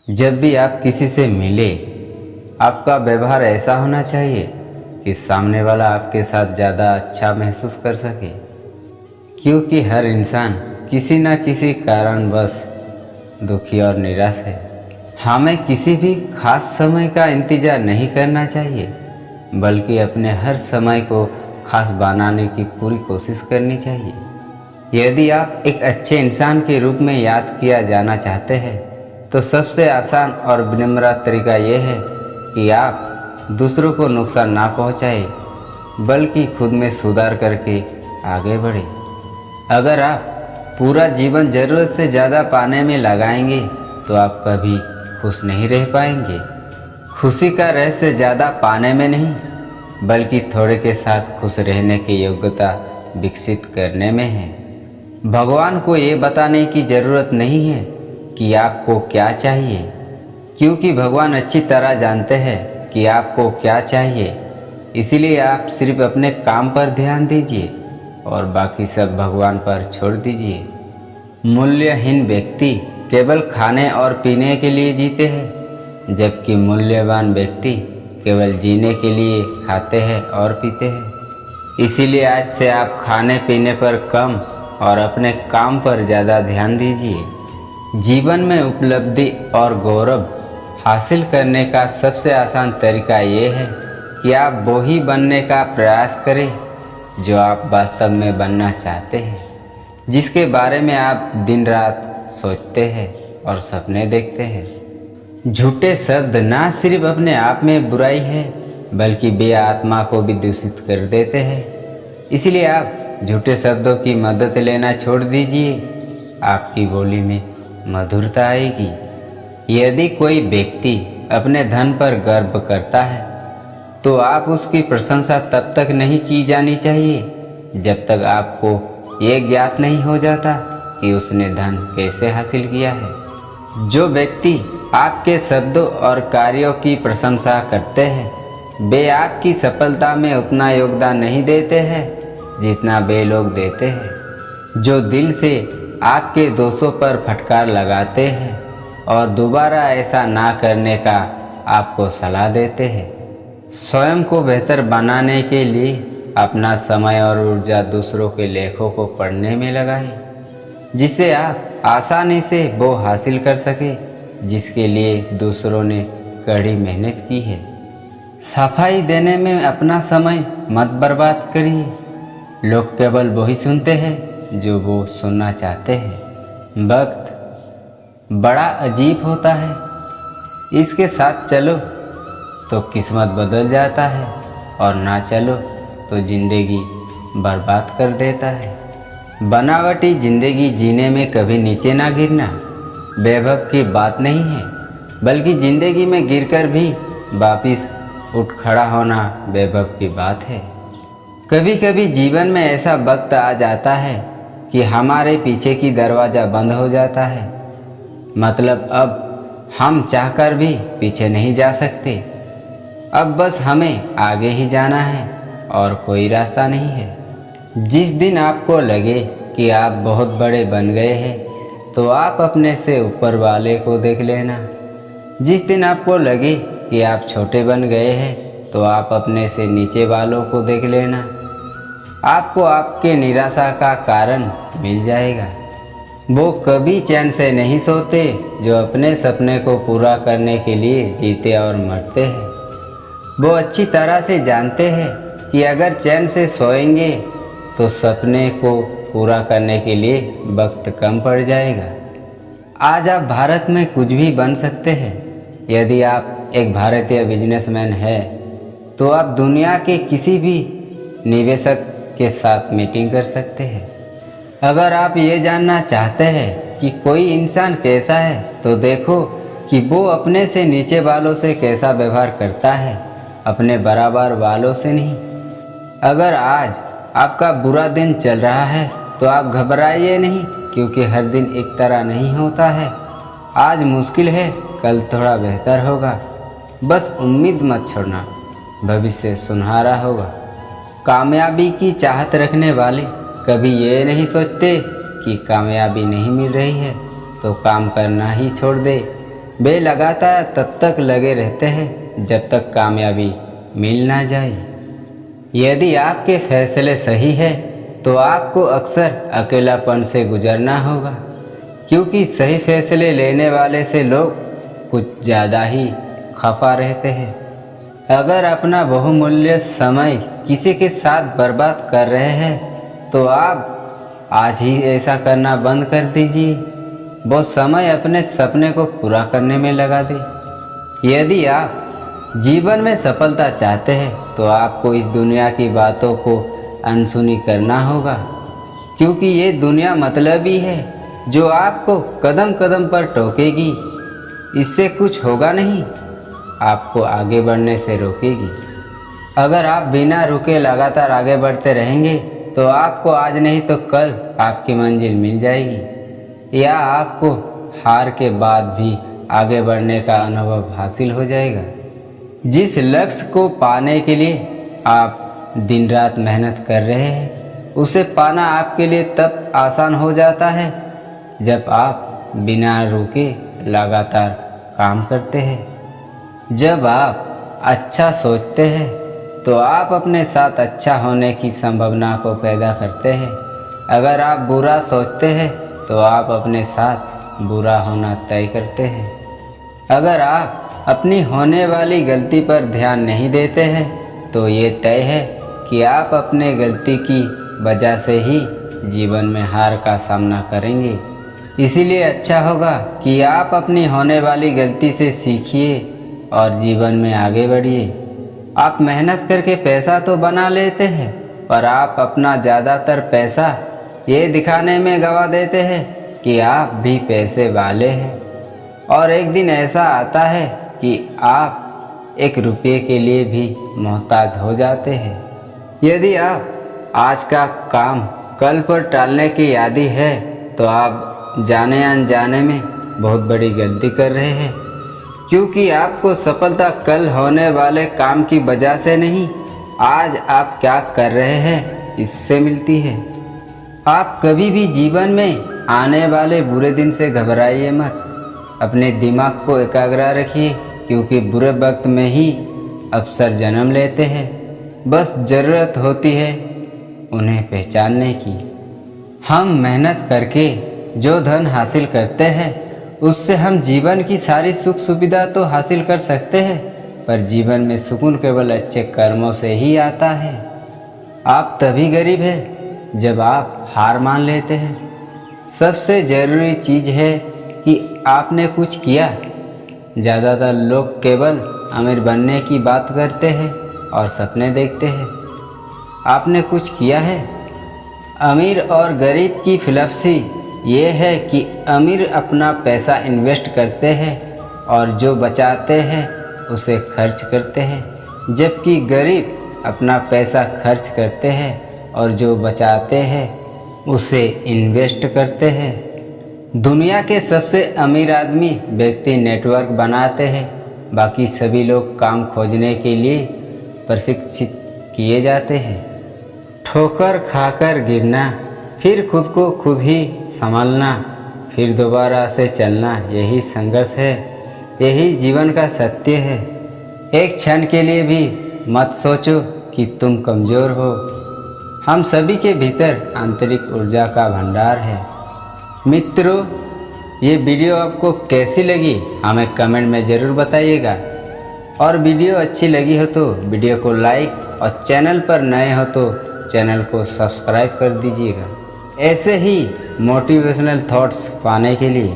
जब भी आप किसी से मिले, आपका व्यवहार ऐसा होना चाहिए कि सामने वाला आपके साथ ज़्यादा अच्छा महसूस कर सके। क्योंकि हर इंसान किसी न किसी कारणवश दुखी और निराश है। हमें किसी भी खास समय का इंतज़ार नहीं करना चाहिए, बल्कि अपने हर समय को खास बनाने की पूरी कोशिश करनी चाहिए। यदि आप एक अच्छे इंसान के रूप में याद किया जाना चाहते हैं, तो सबसे आसान और विनम्र तरीका यह है कि आप दूसरों को नुकसान ना पहुंचाएं, बल्कि खुद में सुधार करके आगे बढ़ें। अगर आप पूरा जीवन ज़रूरत से ज़्यादा पाने में लगाएंगे, तो आप कभी खुश नहीं रह पाएंगे। खुशी का रहस्य ज़्यादा पाने में नहीं, बल्कि थोड़े के साथ खुश रहने की योग्यता विकसित करने में है। भगवान को ये बताने की ज़रूरत नहीं है कि आपको क्या चाहिए, क्योंकि भगवान अच्छी तरह जानते हैं कि आपको क्या चाहिए। इसीलिए आप सिर्फ अपने काम पर ध्यान दीजिए और बाकी सब भगवान पर छोड़ दीजिए। मूल्यहीन व्यक्ति केवल खाने और पीने के लिए जीते हैं, जबकि मूल्यवान व्यक्ति केवल जीने के लिए खाते हैं और पीते हैं। इसीलिए आज से आप खाने पीने पर कम और अपने काम पर ज़्यादा ध्यान दीजिए। जीवन में उपलब्धि और गौरव हासिल करने का सबसे आसान तरीका ये है कि आप वो ही बनने का प्रयास करें जो आप वास्तव में बनना चाहते हैं, जिसके बारे में आप दिन रात सोचते हैं और सपने देखते हैं। झूठे शब्द ना सिर्फ अपने आप में बुराई है, बल्कि बे आत्मा को भी दूषित कर देते हैं। इसलिए आप झूठे शब्दों की मदद लेना छोड़ दीजिए। आपकी बोली में मधुरता आएगी। यदि कोई व्यक्ति अपने धन पर गर्व करता है, तो आप उसकी प्रशंसा तब तक नहीं की जानी चाहिए जब तक आपको ये ज्ञात नहीं हो जाता कि उसने धन कैसे हासिल किया है। जो व्यक्ति आपके शब्दों और कार्यों की प्रशंसा करते हैं, वे आपकी सफलता में उतना योगदान नहीं देते हैं जितना वे लोग देते हैं। जो दिल से आपके दोषों पर फटकार लगाते हैं और दोबारा ऐसा ना करने का आपको सलाह देते हैं। स्वयं को बेहतर बनाने के लिए अपना समय और ऊर्जा दूसरों के लेखों को पढ़ने में लगाएं, जिससे आप आसानी से वो हासिल कर सके जिसके लिए दूसरों ने कड़ी मेहनत की है। सफाई देने में अपना समय मत बर्बाद करिए। लोग केवल वही सुनते हैं जो वो सुनना चाहते हैं। वक्त बड़ा अजीब होता है, इसके साथ चलो तो किस्मत बदल जाता है, और ना चलो तो जिंदगी बर्बाद कर देता है। बनावटी जिंदगी जीने में कभी नीचे ना गिरना वैभव की बात नहीं है, बल्कि जिंदगी में गिरकर भी वापिस उठ खड़ा होना वैभव की बात है। कभी कभी जीवन में ऐसा वक्त आ जाता है कि हमारे पीछे की दरवाज़ा बंद हो जाता है। मतलब अब हम चाहकर भी पीछे नहीं जा सकते। अब बस हमें आगे ही जाना है और कोई रास्ता नहीं है। जिस दिन आपको लगे कि आप बहुत बड़े बन गए हैं, तो आप अपने से ऊपर वाले को देख लेना। जिस दिन आपको लगे कि आप छोटे बन गए हैं, तो आप अपने से नीचे वालों को देख लेना। आपको आपके निराशा का कारण मिल जाएगा। वो कभी चैन से नहीं सोते जो अपने सपने को पूरा करने के लिए जीते और मरते हैं। वो अच्छी तरह से जानते हैं कि अगर चैन से सोएंगे तो सपने को पूरा करने के लिए वक्त कम पड़ जाएगा। आज आप भारत में कुछ भी बन सकते हैं। यदि आप एक भारतीय बिजनेसमैन हैं, तो आप दुनिया के किसी भी निवेशक के साथ मीटिंग कर सकते हैं। अगर आप ये जानना चाहते हैं कि कोई इंसान कैसा है, तो देखो कि वो अपने से नीचे वालों से कैसा व्यवहार करता है, अपने बराबर वालों से नहीं। अगर आज आपका बुरा दिन चल रहा है, तो आप घबराइए नहीं, क्योंकि हर दिन एक तरह नहीं होता है। आज मुश्किल है, कल थोड़ा बेहतर होगा। बस उम्मीद मत छोड़ना, भविष्य सुनहरा होगा। कामयाबी की चाहत रखने वाले कभी ये नहीं सोचते कि कामयाबी नहीं मिल रही है तो काम करना ही छोड़ दे। वे लगातार तब तक लगे रहते हैं जब तक कामयाबी मिल ना जाए। यदि आपके फैसले सही है तो आपको अक्सर अकेलापन से गुजरना होगा, क्योंकि सही फैसले लेने वाले से लोग कुछ ज़्यादा ही खफा रहते हैं। अगर अपना बहुमूल्य समय किसी के साथ बर्बाद कर रहे हैं तो आप आज ही ऐसा करना बंद कर दीजिए। वो समय अपने सपने को पूरा करने में लगा दें। यदि आप जीवन में सफलता चाहते हैं तो आपको इस दुनिया की बातों को अनसुनी करना होगा, क्योंकि ये दुनिया मतलबी है जो आपको कदम कदम पर टोकेगी। इससे कुछ होगा नहीं, आपको आगे बढ़ने से रोकेगी। अगर आप बिना रुके लगातार आगे बढ़ते रहेंगे तो आपको आज नहीं तो कल आपकी मंजिल मिल जाएगी, या आपको हार के बाद भी आगे बढ़ने का अनुभव हासिल हो जाएगा। जिस लक्ष्य को पाने के लिए आप दिन रात मेहनत कर रहे हैं, उसे पाना आपके लिए तब आसान हो जाता है जब आप बिना रुके लगातार काम करते हैं। जब आप अच्छा सोचते हैं तो आप अपने साथ अच्छा होने की संभावना को पैदा करते हैं। अगर आप बुरा सोचते हैं तो आप अपने साथ बुरा होना तय करते हैं। अगर आप अपनी होने वाली गलती पर ध्यान नहीं देते हैं तो ये तय है कि आप अपने गलती की वजह से ही जीवन में हार का सामना करेंगे। इसीलिए अच्छा होगा कि आप अपनी होने वाली गलती से सीखिए और जीवन में आगे बढ़िए। आप मेहनत करके पैसा तो बना लेते हैं, पर आप अपना ज़्यादातर पैसा ये दिखाने में गवा देते हैं कि आप भी पैसे वाले हैं। और एक दिन ऐसा आता है कि आप 1 रुपये के लिए भी मोहताज हो जाते हैं। यदि आप आज का काम कल पर टालने की आदी है तो आप जाने अनजाने में बहुत बड़ी गलती कर रहे हैं, क्योंकि आपको सफलता कल होने वाले काम की वजह से नहीं, आज आप क्या कर रहे हैं इससे मिलती है। आप कभी भी जीवन में आने वाले बुरे दिन से घबराइए मत। अपने दिमाग को एकाग्र रखिए, क्योंकि बुरे वक्त में ही अवसर जन्म लेते हैं। बस ज़रूरत होती है उन्हें पहचानने की। हम मेहनत करके जो धन हासिल करते हैं उससे हम जीवन की सारी सुख सुविधा तो हासिल कर सकते हैं, पर जीवन में सुकून केवल अच्छे कर्मों से ही आता है। आप तभी गरीब हैं जब आप हार मान लेते हैं। सबसे ज़रूरी चीज़ है कि आपने कुछ किया। ज़्यादातर लोग केवल अमीर बनने की बात करते हैं और सपने देखते हैं। आपने कुछ किया है। अमीर और गरीब की फिलॉसफी ये है कि अमीर अपना पैसा इन्वेस्ट करते हैं और जो बचाते हैं उसे खर्च करते हैं, जबकि गरीब अपना पैसा खर्च करते हैं और जो बचाते हैं उसे इन्वेस्ट करते हैं। दुनिया के सबसे अमीर आदमी व्यक्ति नेटवर्क बनाते हैं, बाकी सभी लोग काम खोजने के लिए प्रशिक्षित किए जाते हैं। ठोकर खाकर गिरना, फिर खुद को खुद ही संभालना, फिर दोबारा से चलना, यही संघर्ष है, यही जीवन का सत्य है। एक क्षण के लिए भी मत सोचो कि तुम कमज़ोर हो। हम सभी के भीतर आंतरिक ऊर्जा का भंडार है। मित्रों, ये वीडियो आपको कैसी लगी हमें कमेंट में ज़रूर बताइएगा, और वीडियो अच्छी लगी हो तो वीडियो को लाइक और चैनल पर नए हो तो चैनल को सब्सक्राइब कर दीजिएगा। ऐसे ही मोटिवेशनल थॉट्स पाने के लिए